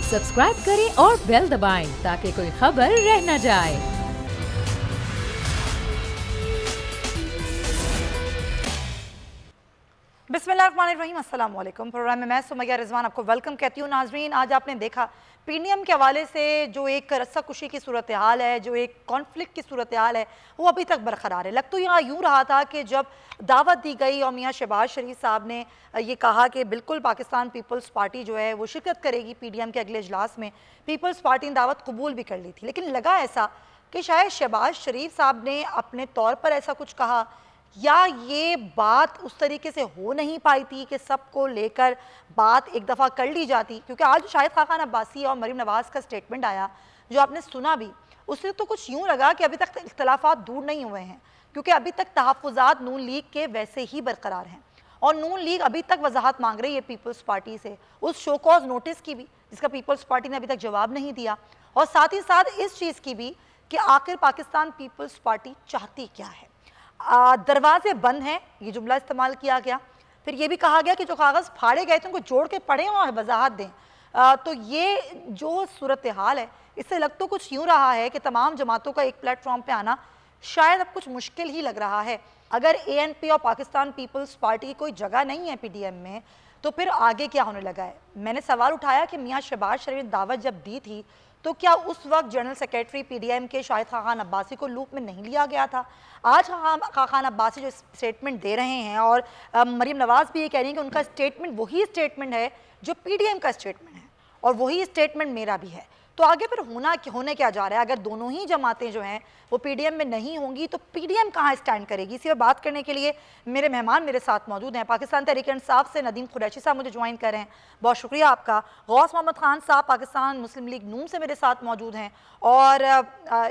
Subscribe करें और bell दबाएं ताकि कोई खबर रह न जाए। बिस्मिल्लाहिर्रहमानिर्रहीम, अस्सलाम वालेकुम। प्रोग्राम में मैं सुमैया रिजवान आपको वेलकम कहती हूँ। नाजरीन, आज आपने देखा पीडीएम के हवाले से जो एक रस्साकुशी की सूरत हाल है, जो एक कॉन्फ्लिक्ट की सूरत हाल है, वो अभी तक बरकरार है। लग तो यहाँ यूँ रहा था कि जब दावत दी गई और मियाँ शहबाज शरीफ साहब ने ये कहा कि बिल्कुल पाकिस्तान पीपल्स पार्टी जो है वो शिरकत करेगी पीडीएम के अगले इजलास में, पीपल्स पार्टी ने दावत कबूल भी कर ली थी। लेकिन लगा ऐसा कि शायद शहबाज शरीफ साहब ने अपने तौर पर ऐसा कुछ कहा, या ये बात उस तरीके से हो नहीं पाई थी कि सबको लेकर बात एक दफ़ा कर ली जाती। क्योंकि आज शाहिद खाकान अब्बासी और मरीम नवाज़ का स्टेटमेंट आया, जो आपने सुना भी, उससे तो कुछ यूँ लगा कि अभी तक इख्तलाफात दूर नहीं हुए हैं, क्योंकि अभी तक तहफ़्फ़ुज़ात नून लीग के वैसे ही बरकरार हैं और नून लीग अभी तक वजाहत मांग रही है पीपल्स पार्टी से, उस शो कॉज नोटिस की भी जिसका पीपल्स पार्टी ने अभी तक जवाब नहीं दिया, और साथ ही साथ इस चीज़ की भी कि आखिर पाकिस्तान पीपल्स पार्टी चाहती क्या है। दरवाजे बंद हैं, ये जुमला इस्तेमाल किया गया। फिर ये भी कहा गया कि जो कागज़ फाड़े गए थे उनको जोड़ के पढ़ें और वजाहत दें। तो ये जो सूरत हाल है, इससे लग तो कुछ यूँ रहा है कि तमाम जमातों का एक प्लेटफॉर्म पे आना शायद अब कुछ मुश्किल ही लग रहा है। अगर एएनपी और पाकिस्तान पीपल्स पार्टी की कोई जगह नहीं है पीडीएम में, तो फिर आगे क्या होने लगा है। मैंने सवाल उठाया कि मियाँ शहबाज शरीफ ने दावत जब दी थी तो क्या उस वक्त जनरल सेक्रेटरी पीडीएम के शाहिद खाकान अब्बासी को लूप में नहीं लिया गया था। आज खाकान अब्बासी जो स्टेटमेंट दे रहे हैं और मरीम नवाज़ भी ये कह रही हैं कि उनका स्टेटमेंट वही स्टेटमेंट है जो पीडीएम का स्टेटमेंट है और वही स्टेटमेंट मेरा भी है। तो आगे फिर होने क्या जा रहा है। अगर दोनों ही जमातें जो हैं वो पीडीएम में नहीं होंगी तो पीडीएम कहाँ स्टैंड करेगी। इसी पर बात करने के लिए मेरे मेहमान मेरे साथ मौजूद हैं। पाकिस्तान तहरीक इंसाफ से नदीम कुरैशी साहब मुझे ज्वाइन कर रहे हैं, बहुत शुक्रिया आपका। गौस मोहम्मद खान साहब पाकिस्तान मुस्लिम लीग नून से मेरे साथ मौजूद हैं, और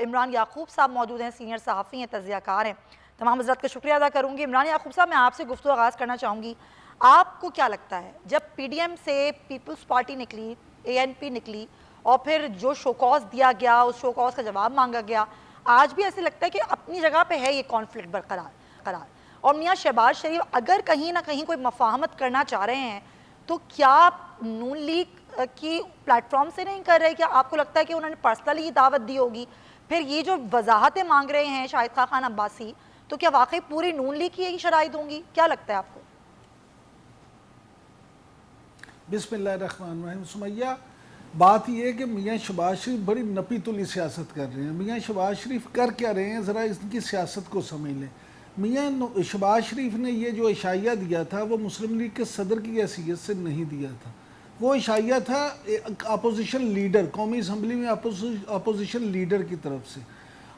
इमरान याकूब साहब मौजूद हैं, सीनियर सहाफ़ी हैं, तज़कियाकार हैं। तमाम हज़रात का शुक्रिया अदा करूँगी। इमरान याकूब साहब, मैं आपसे गुफ्तगू आगाज़ करना चाहूँगी। आपको क्या लगता है, जब पीडीएम से पीपल्स पार्टी निकली, एएनपी निकली और फिर जो शोकॉज दिया गया, उस शोकॉज का जवाब मांगा गया, आज भी ऐसे लगता है कि अपनी जगह पे है ये कॉन्फ्लिक्ट बरकरार, और मियाँ शहबाज शरीफ अगर कहीं ना कहीं कोई मफाहमत करना चाह रहे हैं तो क्या नून लीग की प्लेटफॉर्म से नहीं कर रहे? क्या आपको लगता है कि उन्होंने पर्सनली दावत दी होगी? फिर ये जो वजाहतें मांग रहे हैं शाहिद खाकान अब्बासी, तो क्या वाकई पूरी नून लीग की यही शराइत होंगी? क्या लगता है आपको? बिस्मिल्लाहिर्रहमानिर्रहीम। सुमैया, बात यह है कि मियाँ शहबाज शरीफ बड़ी नपी तुली सियासत कर रहे हैं। मियाँ शहबाज शरीफ कर क्या रहे हैं, ज़रा इनकी सियासत को समझ लें। मियाँ शहबाज शरीफ ने ये जो इशाया दिया था वो मुस्लिम लीग के सदर की हैसियत से नहीं दिया था। वो इशाया था अपोजिशन लीडर, कौमी असम्बली में अपोजिशन लीडर की तरफ से।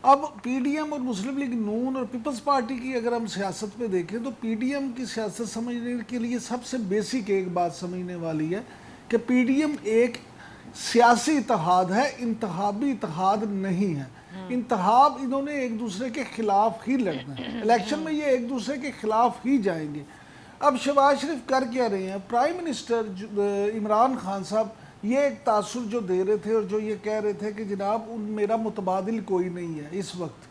अब पीडीएम और मुस्लिम लीग नून और पीपल्स पार्टी की अगर हम सियासत पे देखें तो पीडीएम की सियासत समझने के लिए सबसे बेसिक एक बात समझने वाली है कि पीडीएम एक सियासी इत्तेहाद है, इंतहाबी इत्तेहाद नहीं है। इंतहाब इन्होंने एक दूसरे के खिलाफ ही लड़ना है, इलेक्शन में ये एक दूसरे के खिलाफ ही जाएंगे। अब शहबाज शरीफ कर क्या रहे हैं, प्राइम मिनिस्टर इमरान खान साहब ये एक तासुर जो दे रहे थे और जो ये कह रहे थे कि जनाब मेरा मुतबादिल कोई नहीं है इस वक्त,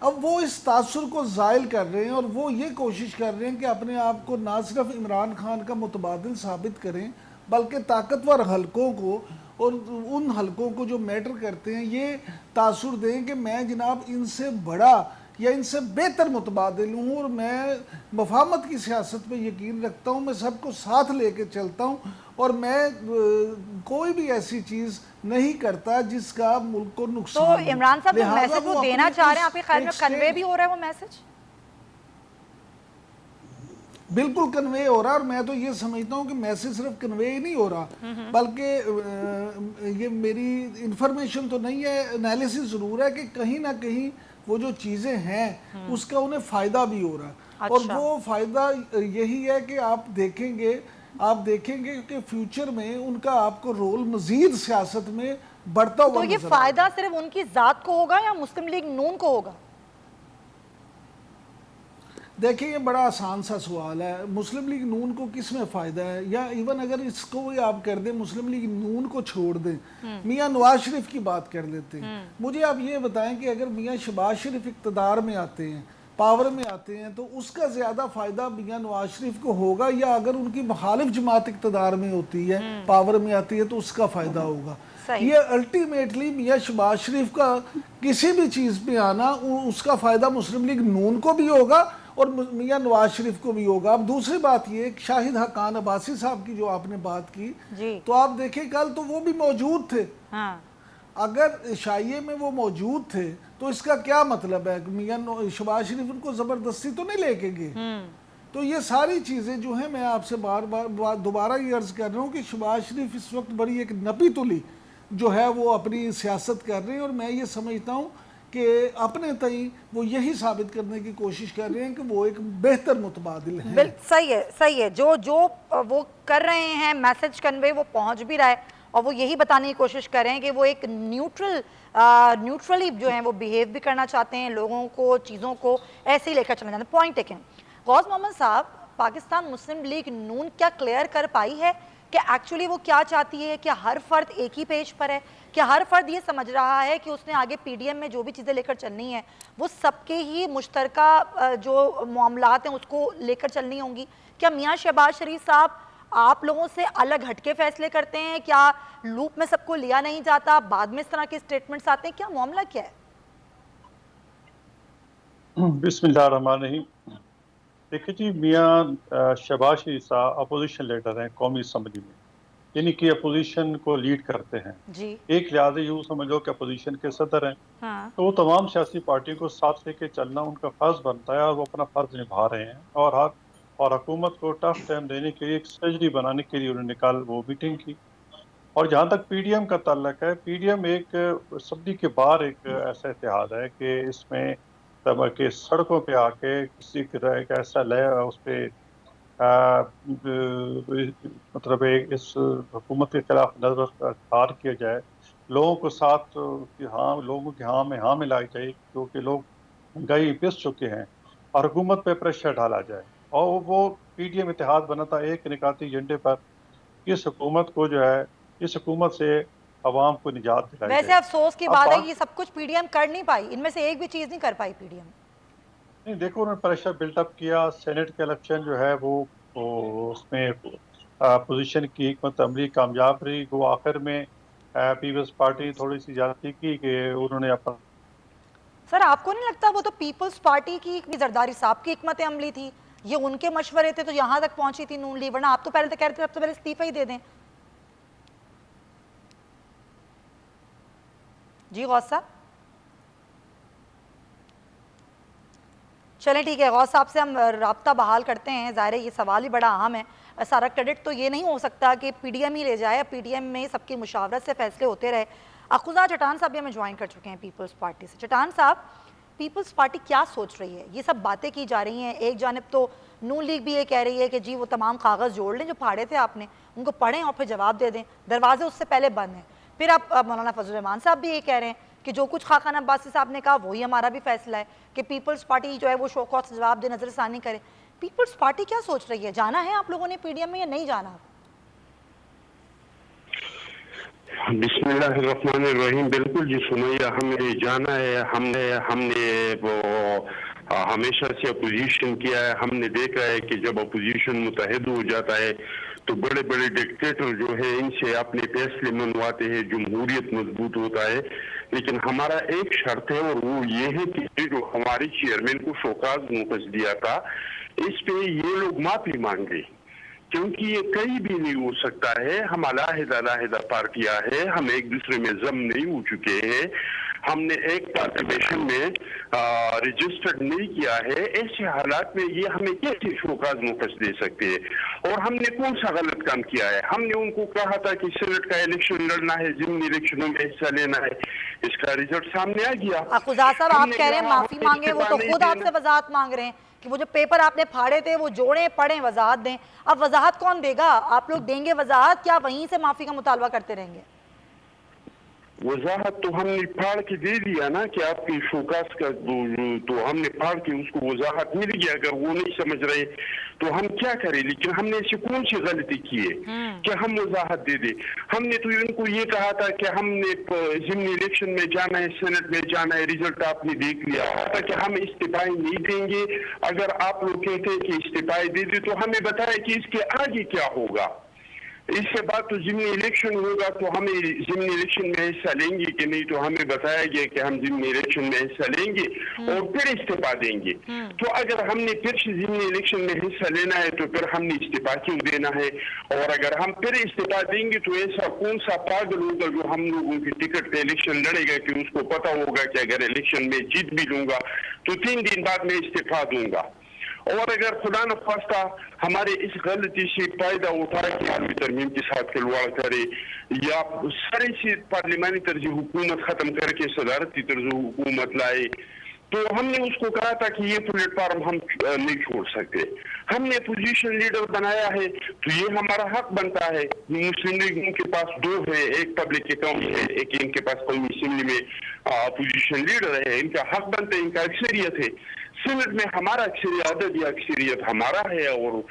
अब वो इस तासुर को ज़ायल कर रहे हैं और वो ये कोशिश कर रहे हैं कि अपने आप को ना सिर्फ इमरान खान का मुतबादिल साबित करें बल्कि ताकतवर हलकों को और उन हलकों को जो मैटर करते हैं ये तासुर दें कि मैं जनाब इनसे बड़ा या इनसे बेहतर मुतबादिल हूँ और मैं मफाहमत की सियासत पे यकीन रखता हूँ, मैं सबको साथ लेके चलता हूँ और मैं कोई भी ऐसी चीज़ नहीं करता जिसका मुल्क को नुकसान। तो इमरान साहब जो मैसेज वो देना चाह रहे हैं, आपके ख्याल में कन्वे भी हो रहा है वो मैसेज? बिल्कुल कन्वे हो रहा है, और मैं तो ये समझता हूँ कि मैसेज सिर्फ कन्वे ही नहीं हो रहा बल्कि ये मेरी इंफॉर्मेशन तो नहीं है, एनालिसिस ज़रूर है कि कहीं ना कहीं वो जो चीज़ें हैं उसका उन्हें फ़ायदा भी हो रहा है। अच्छा। और वो फ़ायदा यही है कि आप देखेंगे कि फ्यूचर में उनका आपको रोल मज़ीद सियासत में बढ़ता हुआ। तो ये फ़ायदा सिर्फ उनकी ज़ात को होगा या मुस्लिम लीग नून को होगा? देखिए, ये बड़ा आसान सा सवाल है। मुस्लिम लीग नून को किस में फ़ायदा है, या इवन अगर इसको भी आप कर दें, मुस्लिम लीग नून को छोड़ दें, मियाँ नवाज शरीफ की बात कर लेते हैं। मुझे आप ये बताएं कि अगर मियाँ शहबाज शरीफ इक़्तिदार में आते हैं, पावर में आते हैं तो उसका ज़्यादा फ़ायदा मियाँ नवाज शरीफ को होगा, या अगर उनकी मुखालिफ जमात इक़्तिदार में होती है, पावर में आती है, तो उसका फ़ायदा होगा। ये अल्टीमेटली मियाँ शहबाज शरीफ का किसी भी चीज़ पे आना, उसका फ़ायदा मुस्लिम लीग नून को भी होगा और मियाँ नवाज शरीफ को भी होगा। अब दूसरी बात ये, शाहिद हक्कान अब्बासी साहब की जो आपने बात की, तो आप देखें कल तो वो भी मौजूद थे। हाँ। अगर शाइये में वो मौजूद थे तो इसका क्या मतलब है? मियाँ शहबाज शरीफ उनको ज़बरदस्ती तो नहीं लेके गए। तो ये सारी चीज़ें जो हैं, मैं आपसे बार बार दोबारा ये अर्ज़ कर रहा हूँ कि शहबाज शरीफ इस वक्त बड़ी एक नपी तुली जो है वो अपनी सियासत कर रहे हैं, और मैं ये समझता हूँ कि अपने तई वो यही साबित करने की कोशिश कर रहे हैं कि वो एक बेहतर मुतबादिल है। सही है, सही है। जो जो वो कर रहे हैं मैसेज कन्वे, वो पहुंच भी रहा है, और वो यही बताने की कोशिश कर रहे हैं कि वो एक न्यूट्रली जो है वो बिहेव भी करना चाहते हैं, लोगों को, चीज़ों को ऐसे ही लेकर चलना चाहते हैं। Point taken. गौस मोहम्मद साहब, पाकिस्तान मुस्लिम लीग नून क्या क्लियर कर पाई है कि एक्चुअली वो क्या चाहती है? क्या हर फर्द एक ही पेज पर है? क्या हर फर्द ये समझ रहा है कि उसने आगे पीडीएम में जो भी चीज़ें लेकर चलनी है वो सबके ही मुश्तरका जो मामलात हैं उसको लेकर चलनी होंगी? क्या मियाँ शहबाज शरीफ साहब आप लोगों से अलग हटके फैसले करते हैं? क्या लूप में सबको लिया नहीं जाता? बाद में इस तरह के स्टेटमेंट्स आते हैं, क्या मामला क्या है? बिस्मिल्लाहिर्रहमानिर्रहीम। देखिए जी, मियाँ शहबाज शरीफ साहब अपोजिशन लीडर हैं कौमी असम्बली में, यानी कि अपोजिशन को लीड करते हैं जी। एक लिहाज यूँ समझ लो कि अपोजिशन के सदर हैं। हाँ। तो वो तमाम सियासी पार्टियों को साथ लेके चलना उनका फ़र्ज बनता है, और वो अपना फ़र्ज निभा रहे हैं। और हुकूमत को टफ टाइम देने के लिए, एक स्ट्रेटजी बनाने के लिए उन्होंने कल वो मीटिंग की। और जहाँ तक पीडीएम का ताल्लुक है, पीडीएम एक सदी के बाहर एक ऐसा इत्तेहाद है कि इसमें तब के सड़कों पे आके किसी तरह एक ऐसा लय उस पर मतलब एक इस हुकूमत के खिलाफ नजर अख्तार किया जाए, लोगों को साथ कि हाँ, लोगों की हाँ में हाँ मिलाई जाए, क्योंकि लोग महंगाई पिस चुके हैं, और हुकूमत पे प्रेशर डाला जाए, और वो पीडीएम इत्तेहाद बना था एक निकाती एजेंडे पर, इस हुकूमत को जो है, इस हुकूमत से अवाम को निजात दिलाई वैसे जाए। अफसोस की बात है कि सब कुछ पीडीएम कर नहीं पाई, इनमें से एक भी चीज़ नहीं कर पाई पीडीएम। नहीं, देखो, उन्होंने प्रेशर बिल्टअप किया। सेनेट के इलेक्शन जो है वो उसमें पोजीशन की हिकमत अमली कामयाब रही। वो आखिर में पीपल्स पार्टी थोड़ी सी ज्यादती की कि उन्होंने अपना। सर, आपको नहीं लगता वो तो पीपल्स पार्टी की जरदारी साहब की हिकमत अमली थी, ये उनके मशवरे थे तो यहाँ तक पहुंची थी नून लीग, वरना आप तो पहले तो कह रहे थे अब तो पहले इस्तीफा ही दे दें। जी गौस साहब, चलें ठीक है, गौस साहब से हम राब्ता बहाल करते हैं। ज़ाहिर है ये सवाल ही बड़ा अहम है, सारा क्रेडिट तो ये नहीं हो सकता कि पीडीएम ही ले जाए, पीडीएम में सबकी मुशावरत से फैसले होते रहे। अखुजा चटान साहब भी हमें ज्वाइन कर चुके हैं पीपल्स पार्टी से। चटान साहब, पीपल्स पार्टी क्या सोच रही है? ये सब बातें की जा रही हैं, एक जानिब तो नून लीग भी ये कह रही है कि जी वो तमाम कागज़ जोड़ लें जो फाड़े थे आपने, उनको पढ़ें और फिर जवाब दे दें, दरवाजे उससे पहले बंद हैं। फिर आप मौलाना फजल रहमान साहब भी ये कह रहे हैं कि जो कुछ खाकान अब्बासी साहब ने कहा वही हमारा भी फैसला है कि पीपल्स पार्टी जो है वो शो कॉज जवाब दे, नजरसानी करे। पीपल्स पार्टी क्या सोच रही है? जाना है आप लोगों ने पीडीएम में या नहीं जाना? बिस्मिल्लाहिर्रहमानिर्रहीम। बिल्कुल जी सुमैया, हमें जाना है। हमने वो हमेशा से अपोजिशन किया है। हमने देखा है कि जब अपोजिशन मुतहद हो जाता है तो बड़े बड़े डिक्टेटर जो है इनसे अपने फैसले मनवाते हैं, जमहूरियत मजबूत होता है। लेकिन हमारा एक शर्त है और वो ये है कि जो हमारे चेयरमैन को शोकाज नोटिस दिया था, इस पे ये लोग माफी मांगे, क्योंकि ये कहीं भी नहीं हो सकता है। हम अलग-अलग पार्टियां हैं, हम एक दूसरे में जम नहीं हो चुके हैं, हमने एक पार्लिमेंट में रजिस्टर्ड नहीं किया है। ऐसे हालात में ये हमें कैसे शोकाज नोटिस दे सकते हैं? और हमने कौन सा गलत काम किया है? हमने उनको कहा था कि सेनेट का इलेक्शन लड़ना है, जिन इलेक्शनों में हिस्सा लेना है। इसका रिजल्ट सामने आ गया। अखुजा साहब, आप कह रहे हैं माफी मांगे, वो तो खुद आपसे वजाहत मांग रहे हैं कि वो जो पेपर आपने फाड़े थे वो जोड़ें, पढ़ें, वजाहत दें। अब वजाहत कौन देगा? आप लोग देंगे वजाहत, क्या वहीं से माफी का मुतालबा करते रहेंगे? वजाहत तो हमने फाड़ के दे दिया ना कि आपकी शोकास का तो हमने फाड़ के उसको वजाहत मिल गया। अगर वो नहीं समझ रहे तो हम क्या करें? लेकिन हमने ऐसी कौन सी गलती की है कि हम वजाहत दे दे? हमने तो उनको ये कहा था कि हमने जिमनी इलेक्शन में जाना है, सेनेट में जाना है, रिजल्ट आपने देख लिया था कि हम इस्तीफाई नहीं देंगे। अगर आप लोग कहते हैं कि इस्तीफाई दे दे तो हमें बताया कि इसके आगे क्या होगा। इसके बाद तो जिमनी इलेक्शन होगा तो हमें जिमनी इलेक्शन में हिस्सा लेंगे कि नहीं, तो हमें बताया गया कि हम जिमनी इलेक्शन में हिस्सा लेंगे और फिर इस्तीफा देंगे। तो अगर हमने फिर से जिमनी इलेक्शन में हिस्सा लेना है तो फिर हमने इस्तीफा क्यों देना है? और अगर हम फिर इस्तीफा देंगे तो ऐसा कौन सा पागल होगा जो हम लोगों की टिकट पे इलेक्शन लड़ेगा कि उसको पता होगा कि अगर इलेक्शन में जीत भी लूंगा तो 3 दिन बाद मैं इस्तीफा दूंगा। और अगर खुदा न खास्ता हमारे इस गलती से फायदा उठा के आर्मी तरमीम के साथ खिलवाड़ करे या सारी से पार्लिमानी तर्ज हुकूमत खत्म करके सदारती तर्ज हुकूमत लाए, तो हमने उसको कहा था कि ये प्लेटफॉर्म हम नहीं छोड़ सकते। हमने पोजीशन लीडर बनाया है तो ये हमारा हक बनता है। मुस्लिम लीग के पास 2 है, एक पब्लिक अकाउंट है, एक इनके पास कौमी असेंबली में पोजीशन लीडर है। इनका हक बनता है, इनका अक्सरियत है। सेनेट में हमारा अक्सरियत हमारा है। और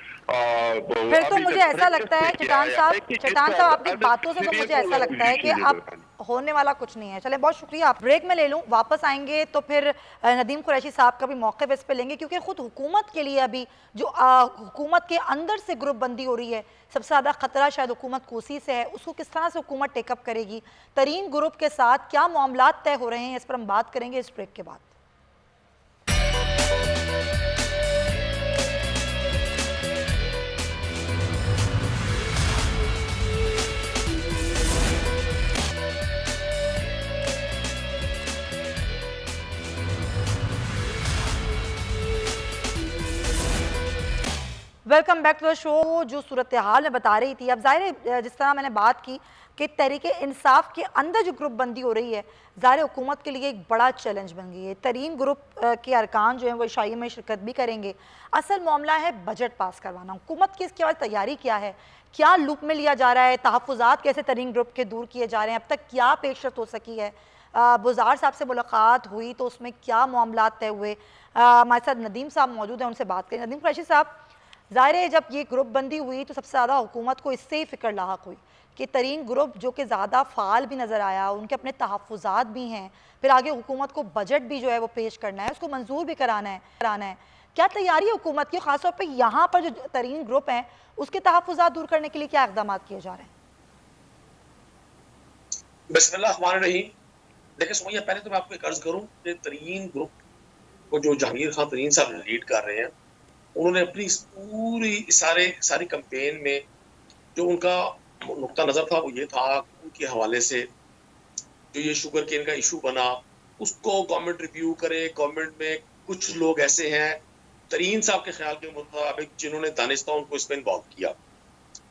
फिर तो मुझे ऐसा लगता है चट्टान साहब आपकी बातों से तो मुझे ऐसा लगता है कि अब होने वाला कुछ नहीं है। चले, बहुत शुक्रिया। ब्रेक में ले लूं, वापस आएंगे तो फिर नदीम कुरैशी साहब का भी मौक़िफ़ इस पे लेंगे, क्योंकि खुद हुकूमत के लिए अभी जो हुकूमत के अंदर से ग्रुप बंदी हो रही है, सबसे ज़्यादा ख़तरा शायद हुकूमत कोसी से है। उसको किस तरह से हुकूमत टेकअप करेगी, तरीन ग्रुप के साथ क्या मामलात तय हो रहे हैं, इस पर हम बात करेंगे इस ब्रेक के बाद। Welcome back to the show. जो सूरत हाल में बता रही थी, अब ज़ाहिर जिस तरह मैंने बात की कि तहरीक इंसाफ के अंदर जो ग्रुप बंदी हो रही है, ज़ाहिर हुकूमत के लिए एक बड़ा चैलेंज बन गई है। तरीन ग्रुप के अरकान जो हैं वो इशाई में शिरकत भी करेंगे। असल मामला है बजट पास करवाना। हुकूमत की इसके बाद तैयारी क्या है, क्या लूप में लिया जा रहा है, तहफ़्फ़ुज़ात कैसे तरीन ग्रुप के दूर किए जा रहे हैं, अब तक क्या पेशरफ्त हो सकी है, बुज़ार साहब से मुलाकात हुई तो उसमें क्या मामलात तय हुए। हमारे साथ नदीम साहब मौजूद हैं, उनसे बात करें। नदीम कुरैशी साहब, ज़ाहिर है जब ये ग्रुप बंदी हुई तो सबसे ज़्यादा हुकूमत को इससे ही फ़िक्र लाहक हुई कि तरीन ग्रुप जो कि ज़्यादा फ़ाल भी नज़र आया, उनके अपने तहफ़्फ़ुज़ात भी हैं, फिर आगे हुकूमत को बजट भी जो है वो पेश करना है, उसको मंजूर भी कराना है। क्या तैयारी है हुकूमत की, ख़ासतौर पर यहाँ पर जो तरीन ग्रुप हैं उसके तहफ़्फ़ुज़ात दूर करने के लिए क्या इक़दाम किए जा रहे हैं? बिस्मिल्लाहिर्रहमानिर्रहीम। देखिए सुमैया, पहले तो मैं आपको एक अर्ज़ करूँ कि तरीन ग्रुप को जो जहांगीर खान तरीन साहब लीड कर रहे हैं, उन्होंने अपनी सारी कैंपेन में जो उनका नुक्ता नज़र था वो ये था, उनके हवाले से जो ये शुगर केन का इशू बना उसको गवर्नमेंट रिव्यू करे। गवर्नमेंट में कुछ लोग ऐसे हैं तरीन साहब के ख्याल के मुताबिक जिन्होंने दानिस्ता उनको इसमें इन्वॉल्व किया।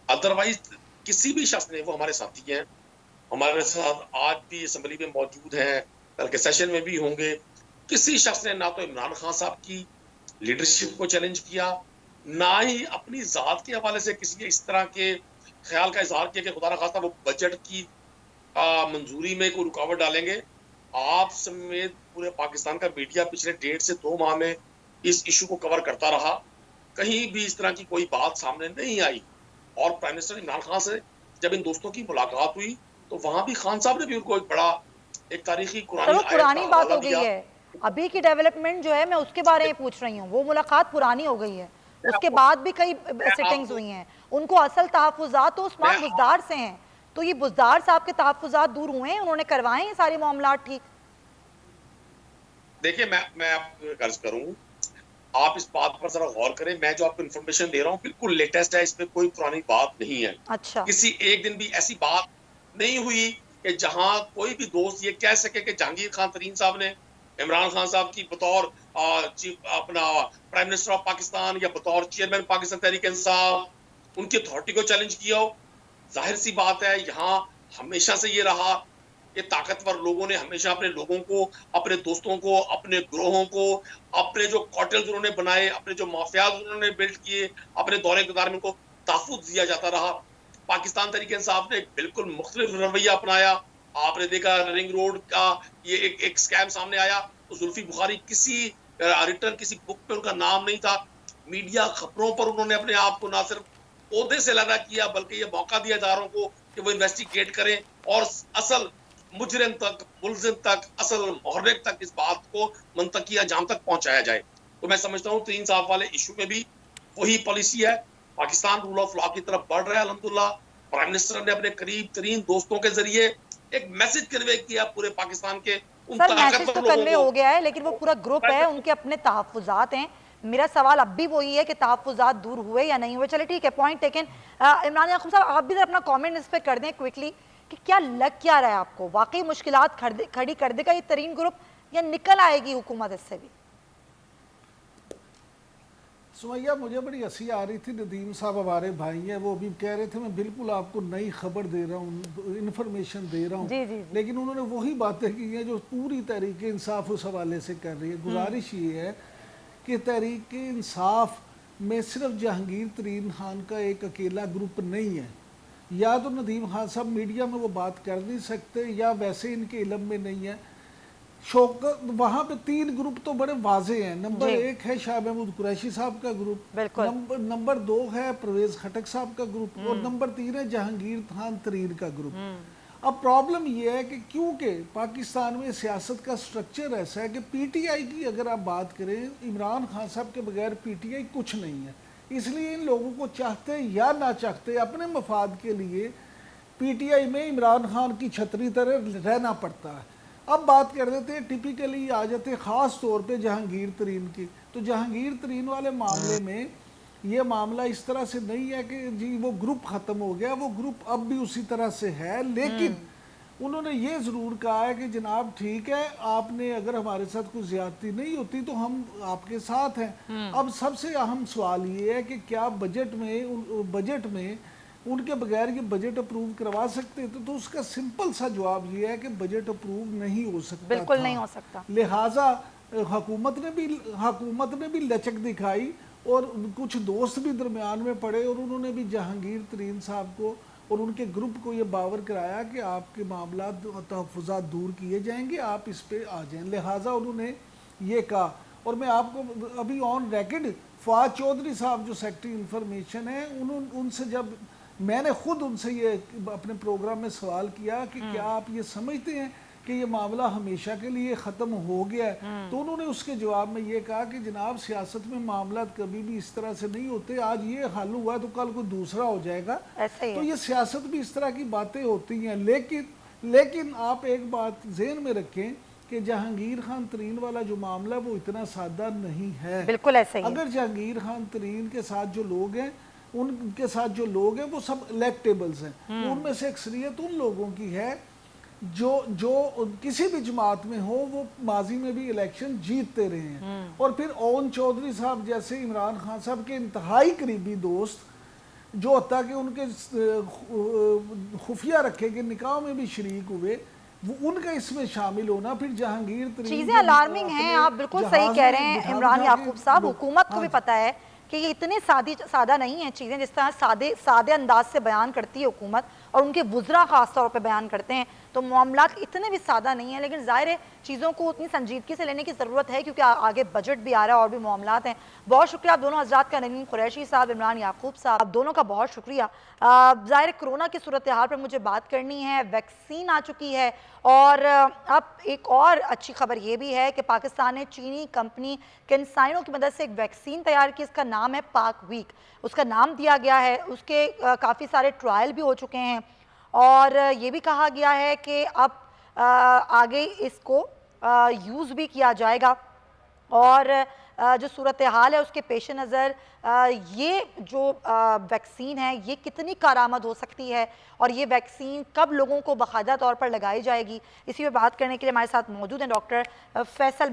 अदरवाइज किसी भी शख्स ने, वो हमारे साथी हैं, हमारे साथ आज भी असम्बली में मौजूद हैं, बल्कि सेशन में भी होंगे, किसी शख्स ने ना तो इमरान खान साहब की लीडरशिप को चैलेंज किया, ना ही अपनी जात के हवाले से किसी इस तरह के ख्याल का इजहार किया कि खुदा न खास्ता वो बजट की मंजूरी में कोई रुकावट डालेंगे। आप समेत पूरे पाकिस्तान का मीडिया पिछले 1.5 से 2 माह में इस इशू को कवर करता रहा, कहीं भी इस तरह की कोई बात सामने नहीं आई। और प्राइम मिनिस्टर इमरान खान से जब इन दोस्तों की मुलाकात हुई तो वहां भी खान साहब ने भी उनको एक तारीखी पुरानी बात हो गई है। अभी की डेवलपमेंट जो है मैं उसके बारे में पूछ रही हूँ, वो मुलाकात पुरानी हो गई है, उसके बाद भी कई सिटिंग्स हुई हैं। उनको असल तहफ़्फ़ुज़ात तो उस्मान बुज़दार से हैं, तो ये बुज़दार साहब के तहफ़्फ़ुज़ात दूर हुए हैं, उन्होंने करवाए हैं सारे मामलात ठीक। देखिए मैं आपको अर्ज करूं, आप इस बात पर जरा गौर करें। मैं जो आपको इन्फॉर्मेशन दे रहा हूँ बिल्कुल लेटेस्ट है, इसमें कोई पुरानी बात नहीं है। अच्छा, किसी एक दिन भी ऐसी बात नहीं हुई कि जहां कोई भी दोस्त ये कह सके कि जहांगीर खान तरीन साहब ने इमरान खान साहब की बतौर अपना प्राइम मिनिस्टर ऑफ पाकिस्तान या बतौर चेयरमैन पाकिस्तान तहरीक इंसाफ उनकी अथॉरिटी को चैलेंज किया हो। जाहिर सी बात है, यहाँ हमेशा से ये रहा कि ताकतवर लोगों ने हमेशा अपने लोगों को, अपने दोस्तों को, अपने ग्रोहों को, अपने जो कॉटेल्स उन्होंने बनाए, अपने जो माफियाज उन्होंने बिल्ड किए, अपने दौरे इक़्तिदार में उनको तहफ़्फ़ुज़ दिया जाता रहा। पाकिस्तान तहरीक इंसाफ ने बिल्कुल मुख्तलिफ रवैया अपनाया। आपने देखा रिंग रोड का ये एक स्कैम सामने आया, तो जुल्फी बुखारी किसी रिटर्न किसी बुक पे उनका नाम नहीं था। मीडिया खबरों पर उन्होंने अपने आप को ना सिर्फ ओहदे से लगा किया, बल्कि ये मौका दिया इदारों को कि वो इन्वेस्टिगेट करें और असल मुजरिम तक, मुलजिम तक, असल मुहर्रिक तक इस बात को मंतकी अंजाम तक पहुंचाया जाए। तो मैं समझता हूँ 3 साल वाले इशू में भी वही पॉलिसी है। पाकिस्तान रूल ऑफ लॉ की तरफ बढ़ रहा है अल्हम्दुलिल्लाह। प्राइम मिनिस्टर ने अपने करीब तरीन दोस्तों के जरिए एक मैसेज कन्वे किया पूरे पाकिस्तान के उन सर मैसेज ताकतवर तो लोगों कन्वे को। हो गया है, लेकिन वो पूरा ग्रुप है, उनके अपने तहफ़्फ़ुज़ात हैं। मेरा सवाल अब भी वही है कि तहफ़्फ़ुज़ात दूर हुए या नहीं हुए। चलिए ठीक है, पॉइंट टेकन। इमरान याकूब साहब, आप भी जरा अपना कमेंट इस पर कर दें क्विकली कि क्या लग क्या रहा है आपको, वाकई मुश्किलात खड़ी कर देगा ये तरीन ग्रुप या निकल आएगी हुकूमत इससे भी? सुमैया, मुझे बड़ी हंसी आ रही थी, नदीम साहब हमारे भाई हैं, वो भी कह रहे थे मैं बिल्कुल आपको नई खबर दे रहा हूँ, इन्फॉर्मेशन दे रहा हूँ, जी, जी, जी। लेकिन उन्होंने वही बातें की हैं जो पूरी तहरीक इंसाफ उस हवाले से कर रही है। गुजारिश ये है कि तहरीक इंसाफ में सिर्फ जहांगीर तरीन खान का एक अकेला ग्रुप नहीं है। या तो नदीम खान साहब मीडिया में वो बात कर नहीं सकते, या वैसे इनके इल्म में नहीं है। शौकत, वहाँ पे 3 ग्रुप तो बड़े वाजे हैं। नंबर 1 है शाह महमूद कुरैशी साहब का ग्रुप, नंबर 2 है परवेज खटक साहब का ग्रुप, और नंबर 3 है जहांगीर खान तरीन का ग्रुप। अब प्रॉब्लम यह है कि क्योंकि पाकिस्तान में सियासत का स्ट्रक्चर ऐसा है कि पीटीआई की अगर आप बात करें, इमरान खान साहब के बगैर पीटीआई कुछ नहीं है। इसलिए इन लोगों को चाहते या ना चाहते अपने मफाद के लिए पीटीआई में इमरान खान की छतरी तरह रहना पड़ता है। अब बात कर देते हैं, टिपिकली आ जाते हैं ख़ास तौर पे जहांगीर तरीन की। तो जहांगीर तरीन वाले मामले में ये मामला इस तरह से नहीं है कि जी वो ग्रुप ख़त्म हो गया, वो ग्रुप अब भी उसी तरह से है। लेकिन उन्होंने ये ज़रूर कहा है कि जनाब ठीक है, आपने अगर हमारे साथ कोई ज़्यादती नहीं होती तो हम आपके साथ हैं। अब सबसे अहम सवाल ये है कि क्या बजट में उनके बगैर ये बजट अप्रूव करवा सकते थे? तो उसका सिंपल सा जवाब ये है कि बजट अप्रूव नहीं हो सकता, बिल्कुल नहीं हो सकता। लिहाजा हुकूमत ने भी लचक दिखाई और कुछ दोस्त भी दरमियान में पड़े और उन्होंने भी जहांगीर तरीन साहब को और उनके ग्रुप को ये बावर कराया कि आपके मामला तहफ़्फ़ुज़ात दूर किए जाएंगे, आप इस पे आ जाएं। लिहाजा उन्होंने ये कहा। और मैं आपको अभी ऑन रिकॉर्ड फवाद चौधरी साहब जो सेक्रेटरी इंफॉर्मेशन है, उनसे जब मैंने खुद उनसे ये अपने प्रोग्राम में सवाल किया कि क्या आप ये समझते हैं कि ये मामला हमेशा के लिए ख़त्म हो गया है, तो उन्होंने उसके जवाब में ये कहा कि जनाब सियासत में मामला कभी भी इस तरह से नहीं होते, आज ये हल हुआ तो कल कोई दूसरा हो जाएगा। तो ये सियासत भी इस तरह की बातें होती हैं। लेकिन आप एक बात ज़हन में रखें कि जहांगीर खान तरीन वाला जो मामला वो इतना सादा नहीं है। बिल्कुल ऐसे ही। अगर जहांगीर खान तरीन के साथ जो लोग हैं, उनके साथ जो लोग हैं वो सब इलेक्टेबल्स हैं। उनमें से अक्सरियत उन लोगों की है जो किसी भी जमात में हो, वो माजी में भी इलेक्शन जीतते रहे हैं। और फिर ओन चौधरी साहब जैसे इमरान खान साहब के इंतहाई करीबी दोस्त, जो होता कि उनके खुफिया रखे के निकाह में भी शरीक हुए, वो उनका इसमें शामिल होना, फिर जहांगीर तरीन चीजें अलार्मिंग हैं। आप बिल्कुल सही कह रहे हैं इमरान याकूब साहब। हुकूमत को भी पता है कि ये इतने सादा नहीं है चीज़ें जिस तरह सादे अंदाज से बयान करती है हुकूमत और उनके वुज़रा ख़ास तौर पे बयान करते हैं, तो मामलात इतने भी सादा नहीं है। लेकिन ज़ाहिर है चीज़ों को उतनी संजीदगी से लेने की ज़रूरत है क्योंकि आगे बजट भी आ रहा है और भी मामलात हैं। बहुत शुक्रिया आप दोनों हज़रात का, नदीम कुरैशी साहब, इमरान याकूब साहब, आप दोनों का बहुत शुक्रिया। ज़ाहिर कोरोना की सूरत हाल पर मुझे बात करनी है। वैक्सीन आ चुकी है और अब एक और अच्छी खबर ये भी है कि पाकिस्तान ने चीनी कंपनी कैंसाइनो की मदद से एक वैक्सीन तैयार की। इसका नाम है पाक वीक, उसका नाम दिया गया है। उसके काफ़ी सारे ट्रायल भी हो चुके हैं और ये भी कहा गया है कि अब आगे इसको यूज़ भी किया जाएगा। और जो सूरत हाल है उसके पेश नज़र ये जो वैक्सीन है ये कितनी कारामद हो सकती है और ये वैक्सीन कब लोगों को बाकायदा तौर पर लगाई जाएगी, इसी पे बात करने के लिए हमारे साथ मौजूद हैं डॉक्टर फैसल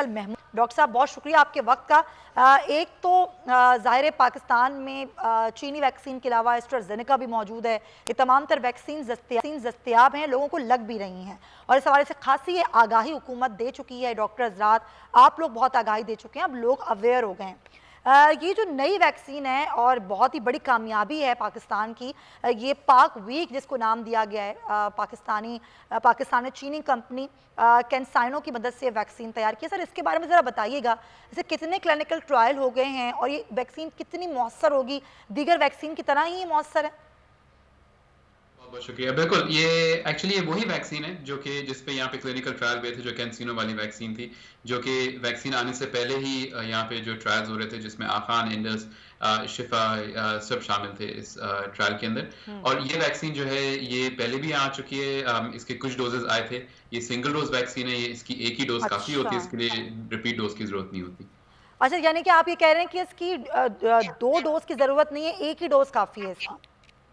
महमूद। डॉक्टर साहब बहुत शुक्रिया आपके वक्त का। एक तो ज़ाहिर पाकिस्तान में चीनी वैक्सीन के अलावा एस्ट्राजेनेका भी मौजूद है। ये तमाम तर वैक्सीन दस्तयाब हैं, लोगों को लग भी रही हैं और इस हवाले से खासी ये आगाही हुकूमत दे चुकी है। डॉक्टर हज़रात आप लोग बहुत आगाही दे चुके हैं, अब लोग अवेयर हो गए हैं। ये जो नई वैक्सीन है और बहुत ही बड़ी कामयाबी है पाकिस्तान की, ये पाक वीक जिसको नाम दिया गया है, पाकिस्तान ने चीनी कंपनी कैंसाइनो की मदद से वैक्सीन तैयार की है। सर इसके बारे में ज़रा बताइएगा, जैसे कितने क्लिनिकल ट्रायल हो गए हैं और ये वैक्सीन कितनी मौसर होगी, दीगर वैक्सीन की तरह ही मौसर है? बहुत शुक्रिया। बिल्कुल, ये एक्चुअली ये वही वैक्सीन है जो कि जिस पे यहाँ पे क्लिनिकल ट्रायल हुए थे, जो कैंसिनो वाली वैक्सीन थी, जो कि वैक्सीन आने से पहले ही यहाँ पे जो ट्रायल्स हो रहे थे, जिसमें आखान, इंडस, शिफा सब शामिल थे इस ट्रायल के अंदर। और ये वैक्सीन जो है ये पहले भी आ चुकी है। इसके कुछ डोजेज आए थे। ये सिंगल डोज वैक्सीन है, ये इसकी एक ही डोज काफ़ी होती है, अच्छा इसके लिए रिपीट डोज की ज़रूरत नहीं होती। अच्छा, यानी कि आप ये कह रहे हैं कि इसकी 2 डोज की ज़रूरत नहीं है, एक ही डोज काफ़ी है इसकी?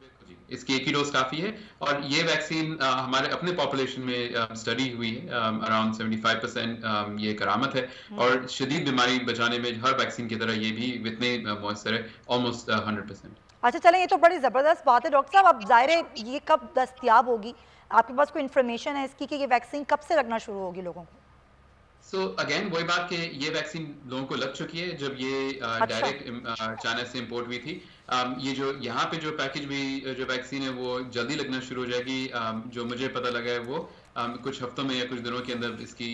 बिल्कुल जी, इसकी एक ही डोज काफ़ी है। और ये वैक्सीन हमारे अपने पॉपुलेशन में स्टडी हुई है, अराउंड 75% ये करामत है। और शदीद बीमारी बचाने में हर वैक्सीन की तरह ये भी इतने मौसर है, ऑलमोस्ट 100%। अच्छा चलें, ये तो बड़ी ज़बरदस्त बात है डॉक्टर साहब। अब ज़ाहिर है ये कब दस्तयाब होगी, आपके पास कोई इन्फॉर्मेशन है इसकी कि ये वैक्सीन कब से लगना शुरू होगी लोगों को? सो अगेन वही बात कि ये वैक्सीन लोगों को लग चुकी है जब ये अच्छा डायरेक्ट चाइना से इंपोर्ट हुई थी। ये जो यहाँ पे जो पैकेज भी जो वैक्सीन है वो जल्दी लगना शुरू हो जाएगी। जो मुझे पता लगा है वो कुछ हफ्तों में या कुछ दिनों के अंदर इसकी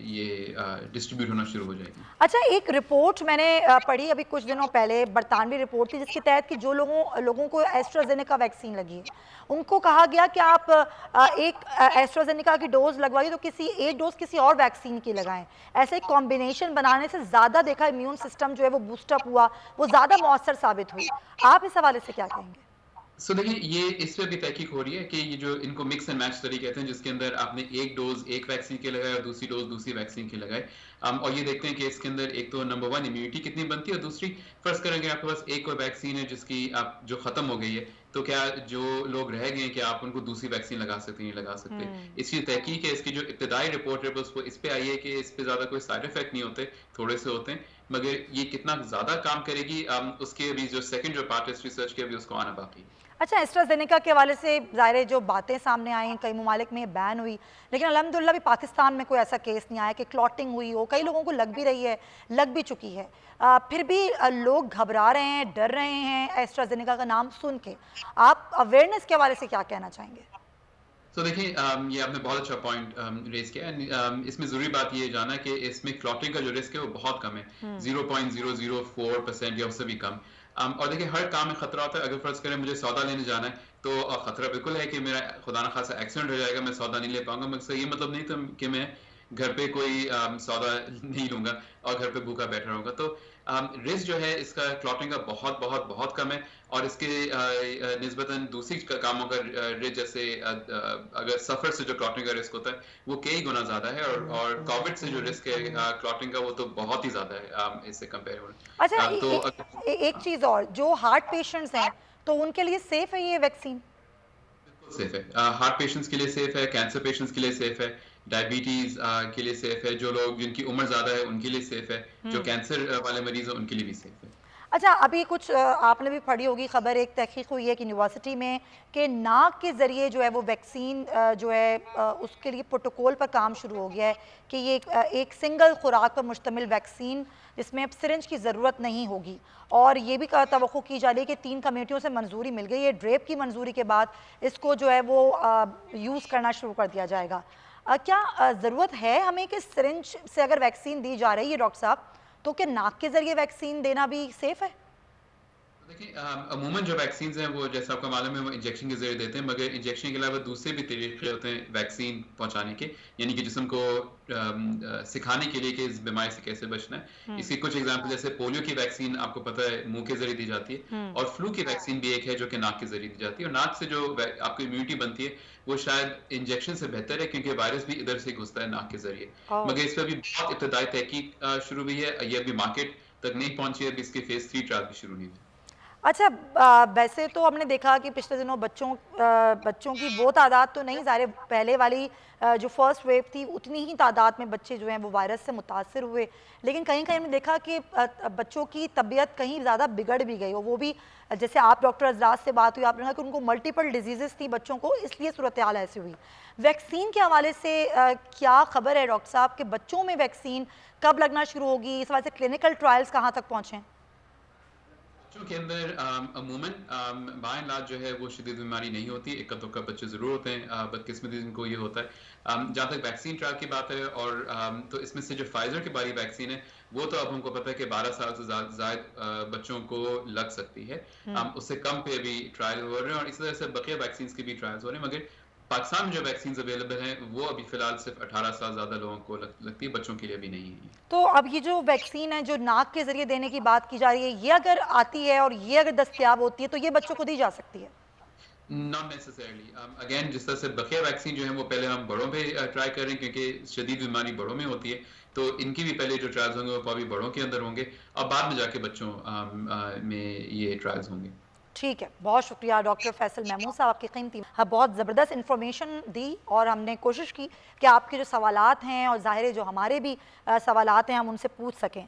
ये डिस्ट्रीब्यूट होना शुरू हो जाएगी। अच्छा, एक रिपोर्ट मैंने पढ़ी अभी कुछ दिनों पहले, बरतानवी रिपोर्ट थी, जिसके तहत कि जो लोगों को एस्ट्राजेनेका वैक्सीन लगी है उनको कहा गया कि आप एक एस्ट्राजेनेका की डोज लगवाइए तो किसी एक डोज किसी और वैक्सीन की लगाएं। ऐसे एक कॉम्बिनेशन बनाने से ज़्यादा देखा इम्यून सिस्टम जो है वो बूस्टअप हुआ, वो ज़्यादा मौसर साबित हुई। आप इस हवाले से क्या कहेंगे? सो देखिए, ये इस पे भी तहकीक हो रही है कि ये जो इनको मिक्स एंड मैच स्टडी कहते हैं, जिसके अंदर आपने एक डोज एक वैक्सीन के लगाए और दूसरी डोज दूसरी वैक्सीन के लगाए। और ये देखते हैं कि इसके अंदर एक तो नंबर 1 इम्यूनिटी कितनी बनती है, और दूसरी फर्ज करेंगे आपके पास एक कोई वैक्सीन है जिसकी आप जो खत्म हो गई है, तो क्या जो लोग रह गए हैं कि आप उनको दूसरी वैक्सीन लगा सकते हैं, लगा सकते हैं। इसकी तहकीक है, इसकी जो इब्तदाई रिपोर्ट है वो इस पे आई है कि इस पे ज्यादा कोई साइड इफेक्ट नहीं होते, थोड़े से होते हैं, मगर ये कितना ज्यादा काम करेगी उसके अभी जो सेकंड जो पार्ट है इस रिसर्च के, अभी उसको आना बाकी है। अच्छा, एस्ट्राजेनेका के हवाले से ज़ाहिर जो बातें सामने आई हैं, कई ममालिक में बैन हुई, लेकिन अल्हम्दुलिल्लाह भी पाकिस्तान में कोई ऐसा केस नहीं आया कि क्लॉटिंग हुई हो। कई लोगों को लग भी रही है, लग भी चुकी है, फिर भी लोग घबरा रहे हैं, डर रहे हैं एस्ट्राजेनेका का नाम सुन के। आप अवेयरनेस के हवाले से क्या कहना चाहेंगे? तो देखिए, ये आपने बहुत अच्छा पॉइंट रेज किया है। इसमें ज़रूरी बात ये जाना कि इसमें क्लॉटिंग का जो रिस्क है वो बहुत कम है, 0.004% या उससे भी कम। और देखिए, हर काम में खतरा होता है। अगर फर्ज करें मुझे सौदा लेने जाना है तो खतरा बिल्कुल है कि मेरा खुदा न खासा एक्सीडेंट हो जाएगा, मैं सौदा नहीं ले पाऊंगा, मगर ये मतलब नहीं था कि मैं घर पे कोई सौदा नहीं लूंगा और घर पे भूखा बैठा रहूंगा। तो रिस्क जो है इसका क्लॉटिंग का बहुत बहुत बहुत कम है। और इसके निस्बतन दूसरी कामों का रिस्क, जैसे अगर सफर से जो क्लॉटिंग का रिस्क होता है वो कई गुना ज्यादा है, और कोविड से जो रिस्क है क्लॉटिंग का वो तो बहुत ही ज्यादा है इससे कंपेयर हो। अच्छा, तो एक चीज़ और, जो हार्ट पेशेंट्स हैं तो उनके लिए सेफ है ये वैक्सीन? सेफ है, हार्ट पेशेंट्स के लिए सेफ है, कैंसर पेशेंट्स के लिए सेफ है, डायबिटीज के लिए सेफ है, जो लोग जिनकी उम्र ज्यादा है उनके लिए सेफ है, जो कैंसर वाले मरीज हैं उनके लिए भी सेफ है। अच्छा, अभी कुछ आपने भी पढ़ी होगी खबर, एक तहकीक हुई है कि यूनिवर्सिटी में कि नाक के ज़रिए जो है वो वैक्सीन जो है उसके लिए प्रोटोकॉल पर काम शुरू हो गया है कि ये एक सिंगल खुराक पर मुश्तमिल वैक्सीन जिसमें अब सिरिंज की ज़रूरत नहीं होगी। और ये भी तवक्को की जा रही है कि 3 कमेटियों से मंजूरी मिल गई है, ड्रेप की मंजूरी के बाद इसको जो है वो यूज़ करना शुरू कर दिया जाएगा। क्या ज़रूरत है हमें कि सिरिंज से अगर वैक्सीन दी जा रही है डॉक्टर साहब, तो क्या नाक के जरिए वैक्सीन देना भी सेफ है? देखिए, अमूमन जो वैक्सीन हैं वो जैसा आपको मालूम है वो इंजेक्शन के जरिए देते हैं, मगर इंजेक्शन के अलावा दूसरे भी तरीके होते हैं वैक्सीन पहुंचाने के, यानी कि जिस्म को सिखाने के लिए कि इस बीमारी से कैसे बचना है। इसकी कुछ एग्जांपल, जैसे पोलियो की वैक्सीन आपको पता है मुंह के जरिए दी जाती है, और फ्लू की वैक्सीन भी एक है जो कि नाक के जरिए दी जाती है। और नाक से जो आपकी इम्यूनिटी बनती है वो शायद इंजेक्शन से बेहतर है, क्योंकि वायरस भी इधर से घुसता है नाक के जरिए। मगर इस पर भी बहुत इब्तदाई तहकीक शुरू हुई है, ये अभी मार्केट तक नहीं पहुंची है, अभी इसके फेज 3 ट्रायल भी शुरू नहीं हुई। अच्छा, वैसे तो हमने देखा कि पिछले दिनों बच्चों की वो तादाद तो नहीं, ज़ाहिर पहले वाली जो फर्स्ट वेव थी उतनी ही तादाद में बच्चे जो हैं वो वायरस से मुतासर हुए, लेकिन कहीं कहीं हमने देखा कि बच्चों की तबीयत कहीं ज़्यादा बिगड़ भी गई, और वो भी जैसे आप डॉक्टर अजराज से बात हुई, आपने कहा कि उनको मल्टीपल डिजीज़ थी बच्चों को, इसलिए सूरत हाल ऐसी हुई। वैक्सीन के हवाले से क्या खबर है डॉक्टर साहब कि बच्चों में वैक्सीन कब लगना शुरू होगी, इस हवाले से क्लिनिकल ट्रायल्स कहाँ तक पहुँचे? बच्चों के अंदर अमूमन बाय एंड लार्ज जो है वो शदीद बीमारी नहीं होती, इक्का दुक्का बच्चे ज़रूर होते हैं, बदकिस्मती जिनको ये होता है। जहाँ तक वैक्सीन ट्रायल की बात है, और तो इसमें से जो फाइजर की बारी वैक्सीन है वो तो अब हमको पता है कि 12 साल से ज़्यादा बच्चों को लग सकती है, उससे कम पे भी ट्रायल हो रहे हैं, और इसी तरह से बकिया वैक्सीन के भी ट्रायल्स हो रहे हैं। मगर पाकिस्तान में जो वैक्सीन अवेलेबल हैं वो अभी फ़िलहाल सिर्फ 18 साल ज़्यादा लोगों को लगती है, बच्चों के लिए भी नहीं है। तो अब ये जो वैक्सीन है जो नाक के ज़रिए देने की बात की जा रही है, ये अगर आती है और ये अगर दस्तयाब होती है तो ये बच्चों को दी जा सकती है? Not necessarily. अगेन, जिस तरह से बकिया वैक्सीन जो है वो पहले हम बड़ों पे ट्राई कर रहे हैं, क्योंकि शदीद बीमारी बड़ों में होती है, तो इनकी भी पहले जो ट्रायल्स होंगे वो अभी बड़ों के अंदर होंगे, और बाद में जाके बच्चों में ये ट्रायल्स होंगे। ठीक है, बहुत शुक्रिया डॉक्टर फैसल महमूद साहब, आपकी कीमती बहुत ज़बरदस्त इन्फॉर्मेशन दी, और हमने कोशिश की कि आपके जो सवालात हैं और ज़ाहिर जो हमारे भी सवालात हैं हम उनसे पूछ सकें।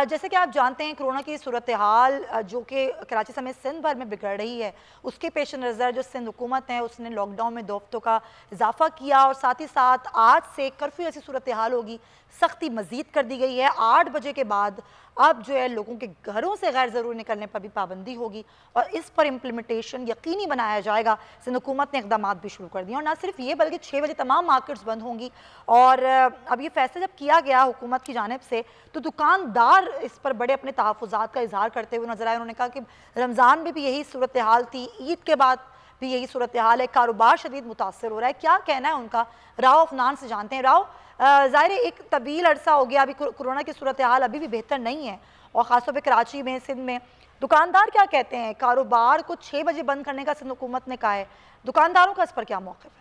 जैसे कि आप जानते हैं कोरोना की सूरत हाल जो कि कराची समेत सिंध भर में बिगड़ रही है, उसके पेश नज़र जो सिंध हुकूमत है उसने लॉकडाउन में 2 हफ्तों का इजाफा किया, और साथ ही साथ आज से कर्फ्यू ऐसी सूरत हाल होगी, सख्ती मज़ीद कर दी गई है। 8 बजे के बाद अब जो है लोगों के घरों से गैर ज़रूरी निकलने पर भी पाबंदी होगी, और इस पर इम्प्लीमेंटेशन यकीनी बनाया जाएगा। सिंध हुकूमत ने इक़दाम भी शुरू कर दिए, और ना सिर्फ ये बल्कि 6 बजे तमाम मार्केट्स बंद होंगी। और अब ये फैसला जब किया गया हुकूमत की जानिब से, तो दुकानदार इस पर बड़े अपने तहफ़्फ़ुज़ात का इजहार करते हुए नजर आए। उन्होंने कहा कि रमज़ान में भी यही सूरत हाल थी, ईद के बाद भी यही सूरत हाल है, कारोबार शदीद मुतासर हो रहा है। क्या कहना है उनका, राव अफनान से जानते हैं। राव, ज़ाहिर एक तवील अरसा हो गया, अभी कोरोना की सूरत हाल अभी भी बेहतर नहीं है, और ख़ासतौर पर कराची में, सिंध में दुकानदार क्या कहते हैं? कारोबार को 6 बजे बंद करने का सिंध हुकूमत ने कहा है, दुकानदारों का इस पर क्या मौक़िफ़ है?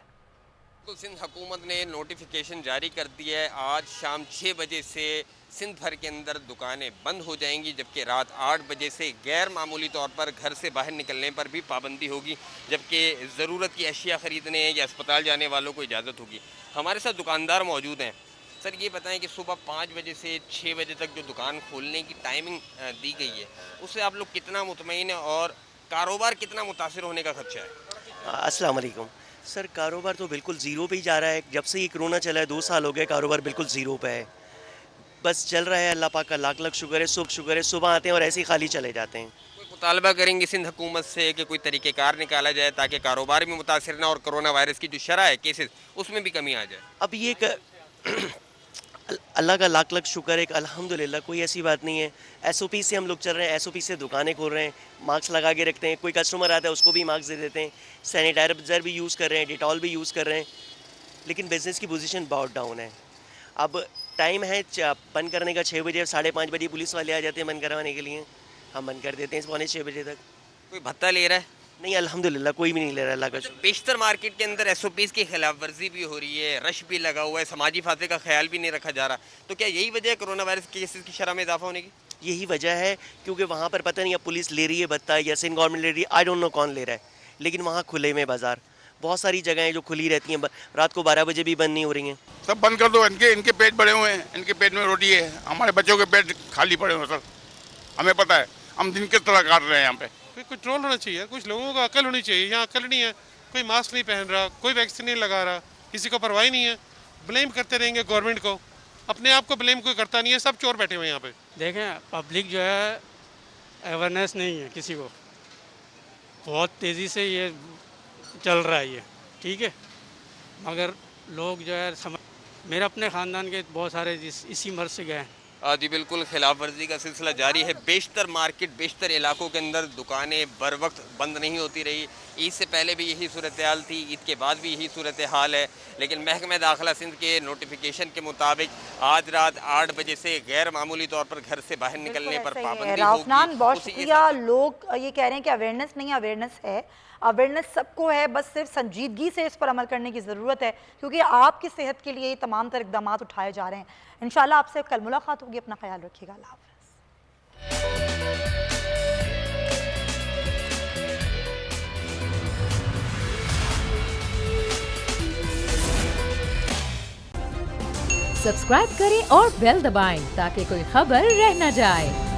सिंध हुकूमत ने नोटिफिकेशन जारी कर दी है, आज शाम 6 बजे से सिंध भर के अंदर दुकानें बंद हो जाएंगी, जबकि रात 8 बजे से गैर मामूली तौर पर घर से बाहर निकलने पर भी पाबंदी होगी, जबकि ज़रूरत की अशिया ख़रीदने या अस्पताल जाने वालों को इजाज़त होगी। हमारे साथ दुकानदार मौजूद हैं। सर, ये बताएं कि सुबह 5 बजे से 6 बजे तक जो दुकान खोलने की टाइमिंग दी गई है, उससे आप लोग कितना मुतमईन हैं, और कारोबार कितना मुतासिर होने का खदशा है? अस्सलाम वालेकुम सर, कारोबार तो बिल्कुल ज़ीरो पे ही जा रहा है। जब से ये कोरोना चला है 2 साल हो गए, कारोबार बिल्कुल ज़ीरो पे है, बस चल रहा है। अल्लाह पाक का लाख लाख शुक्र है। सुबह आते हैं और ऐसे ही खाली चले जाते हैं। कोई मुतालबा करेंगे सिंध हुकूमत से कि कोई तरीक़ेकार निकाला जाए ताकि कारोबार भी मुतासिर ना, और कोरोना वायरस की जो शरह है केसेस उसमें भी कमी आ जाए? अब ये अल्लाह का लाख लाख शुक्र है, अल्हम्दुलिल्लाह कोई ऐसी बात नहीं है। SOP से हम लोग चल रहे हैं, SOP से दुकानें खोल रहे हैं, मास्क लगा के रखते हैं, कोई कस्टमर आता है उसको भी मास्क दे देते हैं, सैनिटाइज़र भी यूज़ कर रहे हैं, डिटॉल भी यूज़ कर रहे हैं, लेकिन बिज़नेस की पोजीशन बहुत डाउन है। अब टाइम है बंद करने का 6 बजे, 5:30 बजे पुलिस वाले आ जाते हैं बंद करवाने के लिए, हम बंद कर देते हैं 5:45 बजे तक। कोई भत्ता ले रहा है? नहीं, अल्हम्दुलिल्लाह कोई भी नहीं ले रहा, अल्लाह का शुक्र। बेशतर मार्केट के अंदर SOPs की खिलाफ वर्जी भी हो रही है, रश भी लगा हुआ है, समाजी फासले का ख्याल भी नहीं रखा जा रहा, तो क्या यही वजह है कोरोना वायरस के केसेस की शरह में इजाफा होने की? यही वजह है, क्योंकि वहाँ पर पता नहीं अब पुलिस ले रही है भत्ता या सिंध गवर्नमेंट ले रही है, आई डोंट नो कौन ले रहा है, लेकिन वहाँ खुले में बाजार बहुत सारी जगहें जो खुली रहती हैं, रात को 12 बजे भी बंद नहीं हो रही हैं। सब बंद कर दो, इनके पेट भरे हुए हैं, इनके पेट में रोटी है, हमारे बच्चों के पेट खाली पड़े हुए सर, हमें पता है, हम दिन किस तरह काट रहे हैं यहाँ पे। कोई कंट्रोल होना चाहिए, कुछ लोगों को अकल होनी चाहिए। यहाँ अकल नहीं है, कोई मास्क नहीं पहन रहा, कोई वैक्सीन नहीं लगा रहा, किसी को परवाह नहीं है, ब्लेम करते रहेंगे गवर्नमेंट को, अपने आप को ब्लेम कोई करता नहीं है, सब चोर बैठे हुए हैं यहाँ पे। देखें, पब्लिक जो है अवेयरनेस नहीं है किसी को, बहुत तेज़ी से ये चल रहा है ये, ठीक है, मगर लोग जो है मेरे अपने ख़ानदान के बहुत सारे इसी मर्ज से गए हैं। जी बिल्कुल, खिलाफ वर्जी का सिलसिला जारी है। बेशतर मार्केट, बेशतर इलाकों के अंदर दुकानें बर वक्त बंद नहीं होती रही। ईद से पहले भी यही सूरत हाल थी, ईद के बाद भी यही सूरत हाल है, लेकिन महकमा दाखिला सिंध के नोटिफिकेशन के मुताबिक आज रात 8 बजे से गैर मामूली तौर पर घर से बाहर निकलने पर पाबंदी होगी। बहुत शुक्रिया। लोग ये कह रहे हैं कि अवेयरनेस नहीं, अवेयरनेस है, अवेयरनेस सबको है, बस सिर्फ संजीदगी से इस पर अमल करने की ज़रूरत है, क्योंकि आपकी सेहत के लिए तमाम तरह इक़दाम उठाए जा रहे हैं। इंशाल्लाह आपसे कल मुलाकात होगी, अपना ख्याल रखिएगा, अल्लाह हाफ़िज़। सब्सक्राइब करें और बेल दबाएं ताकि कोई खबर रह न जाए।